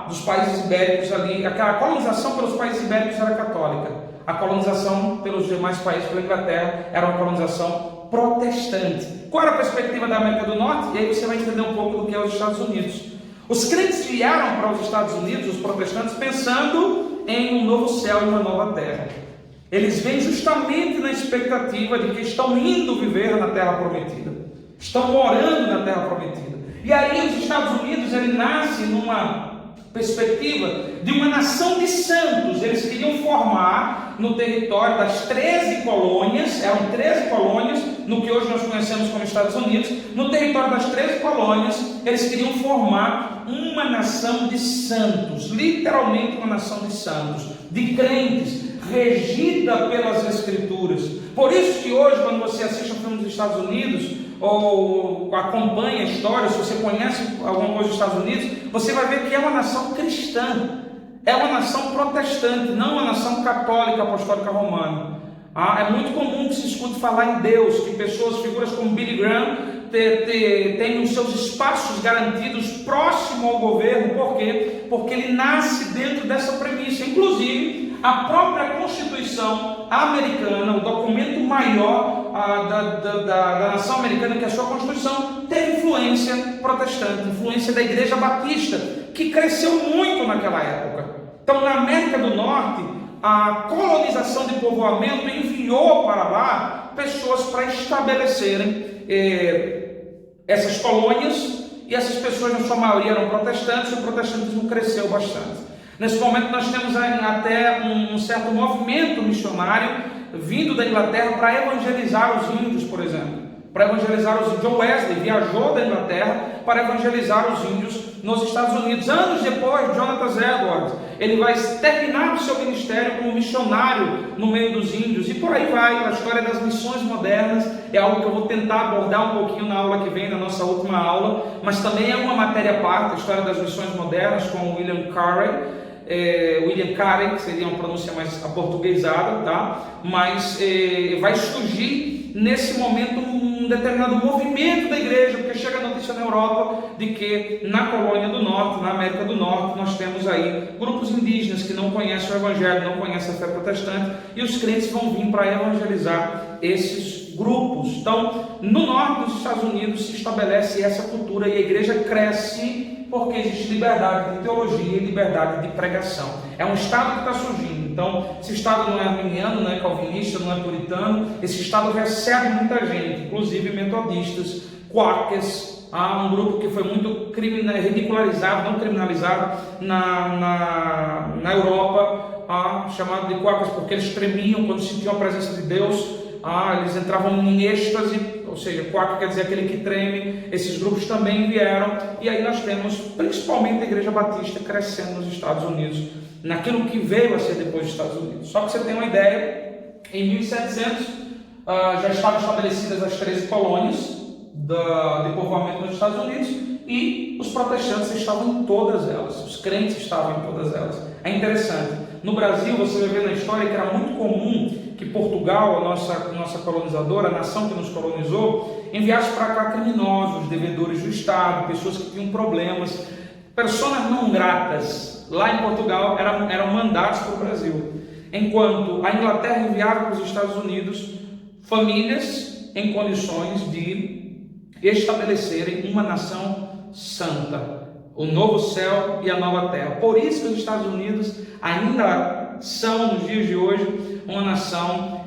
dos países ibéricos ali. A colonização pelos países ibéricos era católica, a colonização pelos demais países, pela Inglaterra, era uma colonização protestante. Qual era a perspectiva da América do Norte? E aí você vai entender um pouco do que é os Estados Unidos. Os crentes vieram para os Estados Unidos, os protestantes, pensando em um novo céu e uma nova terra. Eles vêm justamente na expectativa de que estão indo viver na terra prometida, estão morando na terra prometida. E aí os Estados Unidos, ele nasce numa perspectiva de uma nação de santos. Eles queriam formar no território das 13 colônias, eram 13 colônias, no que hoje nós conhecemos como Estados Unidos. No território das 13 colônias, eles queriam formar uma nação de santos, literalmente uma nação de santos, de crentes, regida pelas Escrituras. Por isso que hoje, quando você assiste um filme dos Estados Unidos, ou acompanha a história, se você conhece alguma coisa dos Estados Unidos, você vai ver que é uma nação cristã, é uma nação protestante, não uma nação católica, apostólica romana. É muito comum que se escute falar em Deus, que pessoas, figuras como Billy Graham, têm os seus espaços garantidos próximo ao governo. Por quê? Porque ele nasce dentro dessa premissa. Inclusive, a própria Constituição americana, o documento maior da nação americana, que é a sua Constituição, teve influência protestante, influência da Igreja Batista, que cresceu muito naquela época. Então, na América do Norte, a colonização de povoamento enviou para lá pessoas para estabelecerem essas colônias, e essas pessoas, na sua maioria, eram protestantes, e o protestantismo cresceu bastante. Nesse momento nós temos até um certo movimento missionário vindo da Inglaterra para evangelizar os índios, por exemplo. Para evangelizar os índios. John Wesley viajou da Inglaterra para evangelizar os índios nos Estados Unidos. Anos depois, Jonathan Edwards, ele vai terminar o seu ministério como missionário no meio dos índios, e por aí vai. A história das missões modernas é algo que eu vou tentar abordar um pouquinho na aula que vem, na nossa última aula, mas também é uma matéria à parte, a história das missões modernas, com William Carey, que seria uma pronúncia mais aportuguesada, tá? Mas vai surgir nesse momento um determinado movimento da igreja, porque chega a notícia na Europa de que na colônia do norte, na América do Norte, nós temos aí grupos indígenas que não conhecem o evangelho, não conhecem a fé protestante, e os crentes vão vir para evangelizar esses grupos. Então, no norte dos Estados Unidos se estabelece essa cultura, e a igreja cresce porque existe liberdade de teologia e liberdade de pregação. É um estado que está surgindo. Então, esse estado não é arminiano, não é calvinista, não é puritano. Esse estado recebe muita gente, inclusive metodistas, quakers. Há um grupo que foi muito ridicularizado, não criminalizado na Europa, chamado de quakers, porque eles tremiam quando sentiam a presença de Deus. Eles entravam em êxtase, ou seja, quaker quer dizer aquele que treme. Esses grupos também vieram, e aí nós temos principalmente a Igreja Batista crescendo nos Estados Unidos, naquilo que veio a ser depois dos Estados Unidos. Só que você tem uma ideia, em 1700 já estavam estabelecidas as 13 colônias de povoamento nos Estados Unidos, e os protestantes estavam em todas elas, os crentes estavam em todas elas. É interessante, no Brasil você vai ver na história que era muito comum que Portugal, a nossa colonizadora, a nação que nos colonizou, enviasse para cá criminosos, devedores do Estado, pessoas que tinham problemas, personas não gratas. Lá em Portugal eram mandados para o Brasil, enquanto a Inglaterra enviava para os Estados Unidos famílias em condições de estabelecerem uma nação santa, o novo céu e a nova terra. Por isso que os Estados Unidos ainda são, nos dias de hoje, uma nação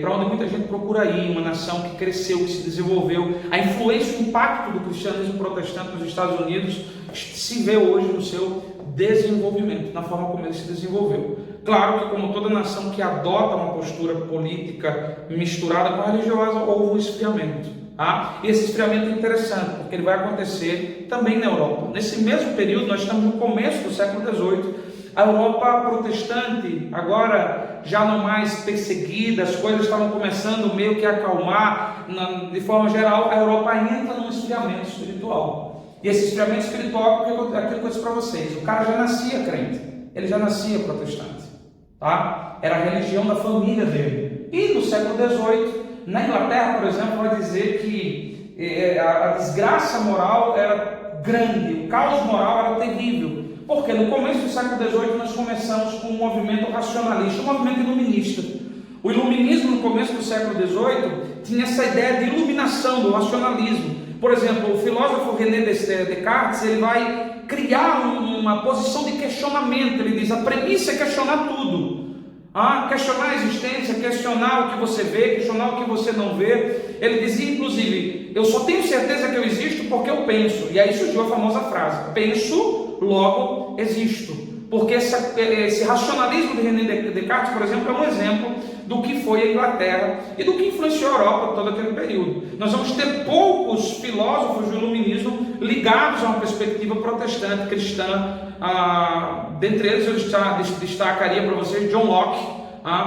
para onde muita gente procura ir, uma nação que cresceu, que se desenvolveu. A influência, o impacto do cristianismo protestante nos Estados Unidos se vê hoje no seu desenvolvimento, na forma como ele se desenvolveu. Claro que, como toda nação que adota uma postura política misturada com a religiosa, houve um esfriamento. E esse esfriamento é interessante, porque ele vai acontecer também na Europa. Nesse mesmo período, nós estamos no começo do século XVIII, A Europa protestante, agora já não mais perseguida, as coisas estavam começando meio que a acalmar, de forma geral, a Europa entra num esfriamento espiritual. E esse esfriamento espiritual, aquilo que eu disse para vocês, o cara já nascia crente, ele já nascia protestante, tá? Era a religião da família dele. E no século XVIII, na Inglaterra, por exemplo, vai dizer que a desgraça moral era grande, o caos moral era terrível. Porque no começo do século XVIII nós começamos com um movimento racionalista, um movimento iluminista. O iluminismo no começo do século XVIII tinha essa ideia de iluminação, do racionalismo. Por exemplo, o filósofo René Descartes, ele vai criar uma posição de questionamento. Ele diz, a premissa é questionar tudo. Questionar a existência, questionar o que você vê, questionar o que você não vê. Ele dizia, inclusive, eu só tenho certeza que eu existo porque eu penso. E aí surgiu a famosa frase, penso, logo existo. Porque esse racionalismo de René Descartes, por exemplo, é um exemplo do que foi a Inglaterra e do que influenciou a Europa todo aquele período. Nós vamos ter poucos filósofos do iluminismo ligados a uma perspectiva protestante, cristã. Dentre eles eu destacaria para vocês John Locke.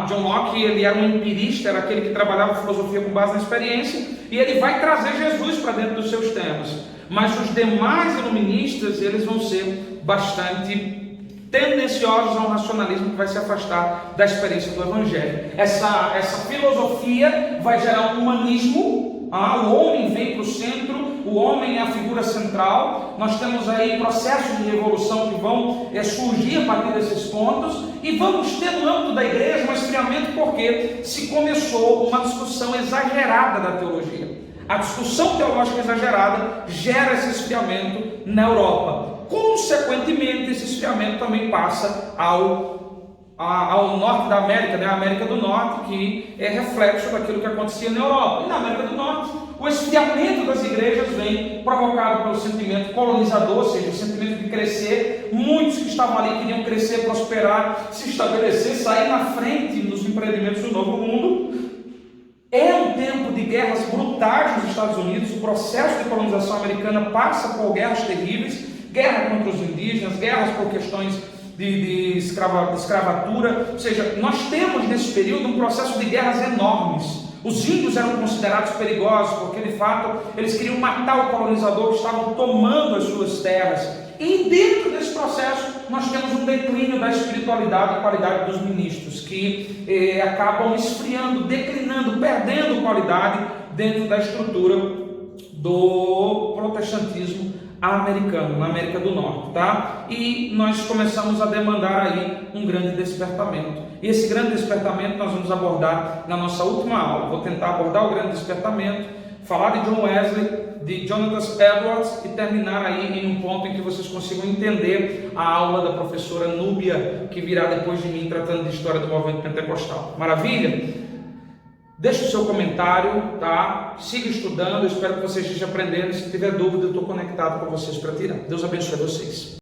John Locke, ele era um empirista, era aquele que trabalhava filosofia com base na experiência, e ele vai trazer Jesus para dentro dos seus temas. Mas os demais iluministas, eles vão ser bastante tendenciosos a um racionalismo que vai se afastar da experiência do Evangelho. Essa filosofia vai gerar um humanismo. O homem vem para o centro, o homem é a figura central. Nós temos aí processos de revolução que vão surgir a partir desses pontos, e vamos ter no âmbito da igreja um esfriamento porque se começou uma discussão exagerada da teologia. A discussão teológica exagerada gera esse esfriamento na Europa. Consequentemente, esse esfriamento também passa ao norte da América, a América do Norte, que é reflexo daquilo que acontecia na Europa. E na América do Norte, o esfriamento das igrejas vem provocado pelo sentimento colonizador, ou seja, o sentimento de crescer. Muitos que estavam ali queriam crescer, prosperar, se estabelecer, sair na frente nos empreendimentos do novo mundo. É um tempo de guerras brutais nos Estados Unidos. O processo de colonização americana passa por guerras terríveis, guerra contra os indígenas, guerras por questões de escravatura. Ou seja, nós temos nesse período um processo de guerras enormes. Os índios eram considerados perigosos porque, de fato, eles queriam matar o colonizador que estavam tomando as suas terras. E dentro desse processo, nós temos um declínio da espiritualidade e qualidade dos ministros, que acabam esfriando, declinando, perdendo qualidade dentro da estrutura do protestantismo americano, na América do Norte, tá? E nós começamos a demandar aí um grande despertamento. E esse grande despertamento nós vamos abordar na nossa última aula. Vou tentar abordar o grande despertamento, falar de John Wesley, de Jonathan Edwards e terminar aí em um ponto em que vocês consigam entender a aula da professora Núbia, que virá depois de mim, tratando de história do movimento pentecostal. Maravilha? Deixe o seu comentário, tá? Siga estudando, eu espero que vocês estejam aprendendo. Se tiver dúvida, eu estou conectado com vocês para tirar. Deus abençoe vocês.